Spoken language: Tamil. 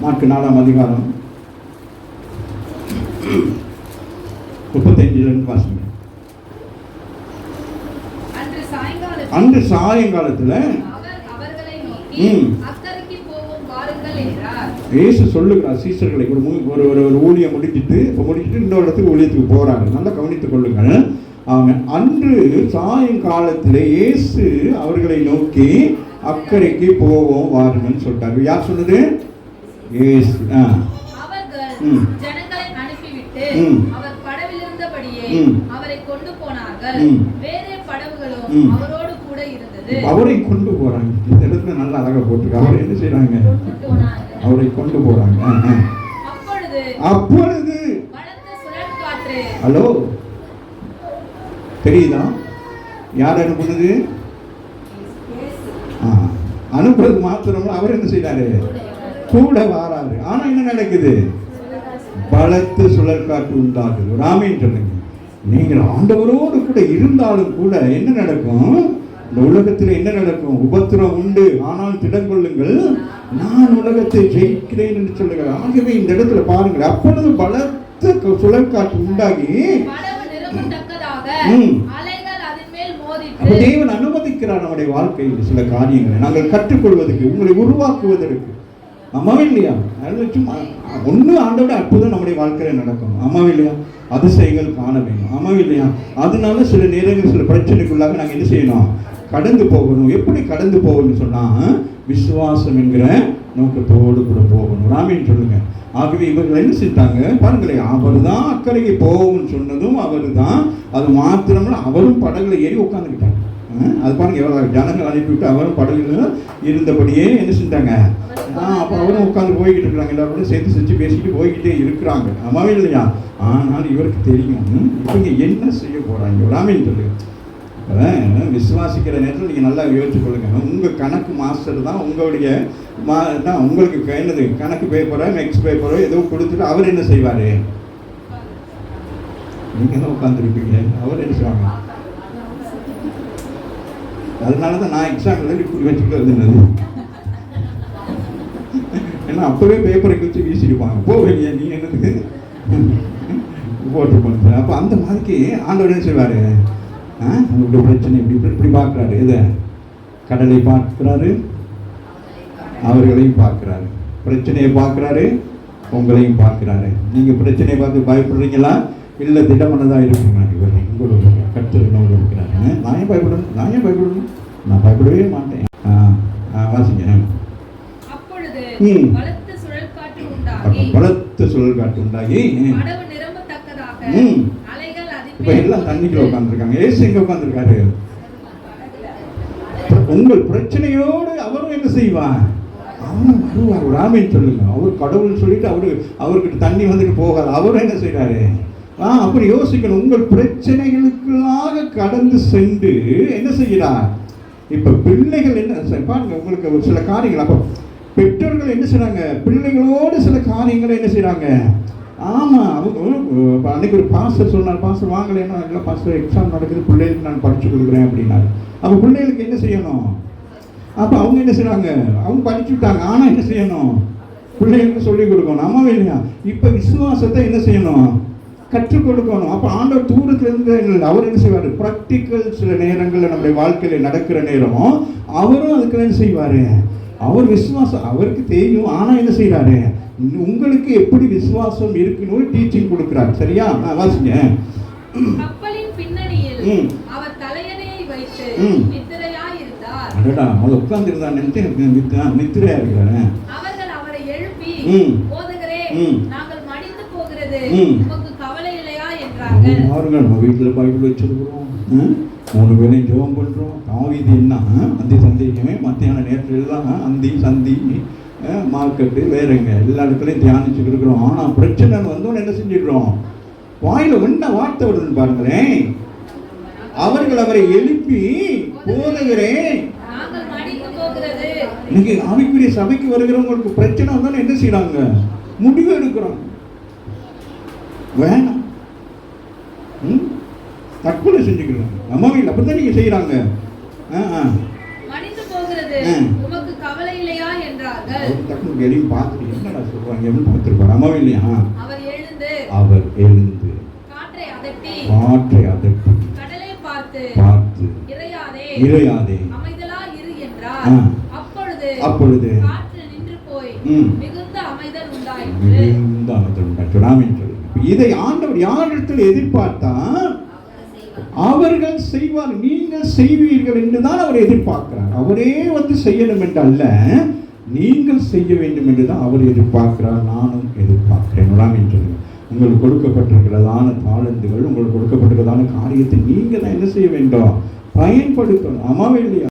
மார்க்கு 4ஆம் அதிகாரம் 35 வாசிங்க. அன்று சாயங்காலத்துல இயேசு சொல்லுகிறார் சீசர்களை, ஒரு ஊழியம் முடிச்சிட்டு இன்னொரு இடத்துக்கு ஊழியத்துக்கு போறாரு. நல்லா கவனித்துக் கொள்ளுங்கள். அன்று சாயங்காலத்தில் இயேசு அவர்களை நோக்கி அக்கறைக்கு போவோம் வாருங்கன்னு சொல்லிட்டாரு. யார் சொன்னது? இயேசு. ஜனங்களை அனுப்பிவிட்டு அவர் படவில் இருந்தபடியே அவரை கொண்டு போனார்கள். வேறே படகுகளும் அவரோடு கூட இருந்தது. அவரை கொண்டு போறாங்க. இந்த இடத்துல நல்லா அழகா போட்டுருக்கு. அவரை என்ன செய்றாங்க? அவரை கொண்டு போறாங்க. அப்பொழுது பலத்த சுழற்காற்று. ஹலோ, தெரியுதா யார் அனுப்புனது? அனுப்புறது மாத்திரம் அவர் என்ன செய்யறாரு? கூட வாராரு. ஆனா என்ன நடக்குது? பலத்த சுழற்காற்று உண்டாகுது. ராமேன் சொல்லுங்க. நீங்கள் ஆண்டவரோடு கூட இருந்தாலும் கூட என்ன நடக்கும்? இந்த உலகத்தில் என்ன நடக்கும்? உபத்திரம் உண்டு, ஆனால் திடங்கொள்ளுங்கள், நான் உலகத்தை ஜெயிக்கிறேன் என்று சொல்லுகிறார். ஆகவே இந்த இடத்துல பாருங்கள், அப்பொழுது பலத்த சுழற்காற்று உண்டாகி தேவன் அனுமதிக்கிறார் நம்முடைய வாழ்க்கையில் சில காரியங்களை நாங்கள் கற்றுக்கொள்வதற்கு, உங்களை உருவாக்குவதற்கு. அம்மாவே இல்லையா? சும்மா ஒன்று ஆண்டோட அற்புதம் நம்முடைய வாழ்க்கையில நடக்கும். அம்மாவே இல்லையா? அதிசயங்கள் காண வேணும். அம்மாவே இல்லையா? அதனால சில நேரங்கள் சில பிரச்சனைக்குள்ளாக நாங்கள் என்ன செய்யணும்? கடந்து போகணும். எப்படி கடந்து போகணும்னு சொன்னா விசுவாசம் என்கிற நோக்கத்தோடு கூட போகணும். ராமேன் சொல்லுங்க. ஆகவே இவர்கள் என்ன செஞ்சாங்க பாருங்களேன், அவர் தான் அக்கறைக்கு போகும்னு சொன்னதும் அவர் தான். அது மாத்திரம்ல அவரும் படகுல ஏறி உட்காந்துக்கிட்டாங்க. அது பாருங்க, எவ்வளவு ஜனங்கள் அனுப்பிவிட்டு அவரும் படகுல இருந்தபடியே என்ன செஞ்சாங்க? அப்போ அவரும் உட்காந்து போய்கிட்டு இருக்கிறாங்க. எல்லாரும் சேர்த்து செஞ்சு பேசிட்டு போய்கிட்டே இருக்கிறாங்க. அம்மாவே இல்லையா? ஆனால் இவருக்கு தெரியும் இவங்க என்ன செய்ய போறாங்க. ராமேன் சொல்லு. விசுவாசிக்கிற நேரத்தில் நீங்கள் நல்லா யோசிச்சு கொள்ளுங்க. உங்கள் கணக்கு மாஸ்டர் தான் உங்களுடைய உங்களுக்கு என்னது கணக்கு பேப்பரோ நெக்ஸ்ட் பேப்பரோ ஏதோ கொடுத்துட்டு அவர் என்ன செய்வார்? நீங்கள் தான் உட்காந்துருப்பீங்க, அவர் என்ன செய்வாங்க? அதனால தான் நான் எக்ஸாம்பிள் இப்படி வச்சுக்கிறது. ஏன்னா அப்போவே பேப்பரை கிழிச்சு வீசிடுவாங்க. போவீங்க நீ என்னதுக்கு போட்டு போட்டு. அப்போ அந்த மாதிரிக்கு ஆண்டவர் என்ன செய்வார்? உங்களுடைய பிரச்சனை இப்படி பார்க்குறாரு. எதை? கடலை பார்க்குறாரு, அவர்களையும் பார்க்குறாரு. பிரச்சனையை பார்க்குறாரு, உங்களையும் பார்க்குறாரு. நீங்கள் பிரச்சனையை பார்த்து பயப்படுறீங்களா? இல்லை திடமனதாக இருக்குங்களா? இவர் உங்களோட கற்றுனோடு இருக்கிறாரு. நான் ஏன் பயப்படணும்? நான் பயப்படவே மாட்டேன். வாசிங்க. பலத்த சுழற்காற்று உண்டாகி இப்ப எல்லாம் தண்ணிக்குள்ள உட்கார்ந்துருக்காங்க. ஏசு எங்க உட்கார்ந்துருக்காரு? உங்கள் பிரச்சனையோடு அவரும் என்ன செய்வார்? அவரும் வருவார். ராமேன் சொல்லுங்க. அவர் கடவுள் சொல்லிட்டு அவருக்கு தண்ணி வந்துட்டு போகாது. அவரும் என்ன செய்யறாரு? அப்படி யோசிக்கணும். உங்கள் பிரச்சனைகளுக்குள்ளாக கடந்து சென்று என்ன செய்கிறார்? இப்ப பிள்ளைகள் என்ன பாருங்க, உங்களுக்கு ஒரு சில காரியங்கள். அப்போ பெற்றோர்கள் என்ன செய்றாங்க? பிள்ளைகளோடு சில காரியங்களை என்ன செய்றாங்க? ஆமாம், அவங்க அன்னைக்கு ஒரு பாஸ்டர் சொன்னார், பாஸ்டர் வாங்கலைன்னா இல்லை பாஸ்டர் எக்ஸாம் நடக்குது, பிள்ளைகளுக்கு நான் படிச்சு கொடுக்குறேன் அப்படின்னாரு. அப்போ பிள்ளைகளுக்கு என்ன செய்யணும்? அப்போ அவங்க என்ன செய்றாங்க? அவங்க படிச்சு விட்டாங்க. ஆனால் என்ன செய்யணும்? பிள்ளைகளுக்கு சொல்லிக் கொடுக்கணும். ஆமாவே இல்லையா? இப்போ விசுவாசத்தை என்ன செய்யணும்? கற்றுக் கொடுக்கணும். அப்போ ஆண்டவர் தூரத்திலிருந்து அவர் என்ன செய்வார்? ப்ராக்டிக்கல் சில நேரங்களில் நம்முடைய வாழ்க்கையில் நடக்கிற நேரம் அவரும் அதுக்கு என்ன செய்வார்? அவர் விசுவாசம் அவருக்கு தெரியும். ஆனால் என்ன செய்கிறாரு? உங்களுக்கு எப்படி விசுவாசம் இருக்குன்னு டீச்சிங் கொடுக்கிறார். சரியா? வாசிங்க. கப்பலின் பின்னணியில் அவர் தலையணையை வைத்து நித்திரையாய் இருந்தார். அடடா, அவ உட்கார்ந்து இருந்தா நித்திரையா இருக்கிறாரு. அவர்கள் அவரை எழுப்பி, போதகரே, நாங்கள் மடிந்து போகிறது உமக்கு கவலை இல்லையா என்றார்கள். பாருங்க, நம்ம வீட்டில் பைபிள் வச்சிருக்கிறோம், 3 வேளையும் ஜெபம் பண்றோம். தாவீது என்ன அந்தி சந்திக்குமே மத்தியான நேரத்தில் எல்லாம் அந்தி சந்தி மார்க்கெட்டு வேறுங்க எல்லா இடத்துலையும் தியானிச்சுட்டு இருக்கிறோம். ஆனால் பிரச்சனை வந்தோன்னு என்ன செஞ்சிடுறோம்? வாயில என்ன வார்த்தை வருதுன்னு பாருங்களேன். அவர்கள் அவரை எழுப்பி, போதகரே, இன்னைக்கு ஆவிக்குரிய சபைக்கு வருகிறவங்களுக்கு பிரச்சனை வந்தோன்னு என்ன செய்யறாங்க? முடிவு எடுக்கிறோம். வேணாம், தற்கொலை செஞ்சுக்கிறாங்க. நம்ம வீட்டில் அப்படித்தான் நீங்க செய்யறாங்க. மடிந்து போகிறது உமக்கு கவலை இல்லையா என்றார்கள். டக்குனு எதையும் பார்த்துட்டு என்னடா சொல்றாங்கன்னு பார்த்துருப்பார். ஆமாவே இல்லையா? அவர் எழுந்து காற்றை அதட்டி கடலை பார்த்து இறையாதே அமைதலாய் இரு என்றார். அப்பொழுது காற்று நின்று போய் மிகுந்த அமைதல் உண்டாயிற்று. ஆமென் சொல்லுங்க. இதை ஆண்டவர் யாரிடத்தில் எதிர்பார்த்தார்? அவர்கள் செய்வார், நீங்கள் செய்வீர்கள் என்றுதான் அவர் எதிர்பார்க்கிறார். அவரே வந்து செய்யணும் என்று அல்ல, நீங்கள் செய்ய வேண்டும் என்றுதான் அவர் எதிர்பார்க்கிறார். நானும் எதிர்பார்க்கிறேன். ஆமென் சொல்லுங்க. உங்களுக்கு கொடுக்கப்பட்டிருக்கிறதான தாளந்துகள், உங்களுக்கு கொடுக்கப்பட்டிருக்கிறதான காரியத்தை நீங்க தான் என்ன செய்ய வேண்டும்? பயன்படுத்தணும். ஆமாவே இல்லையா?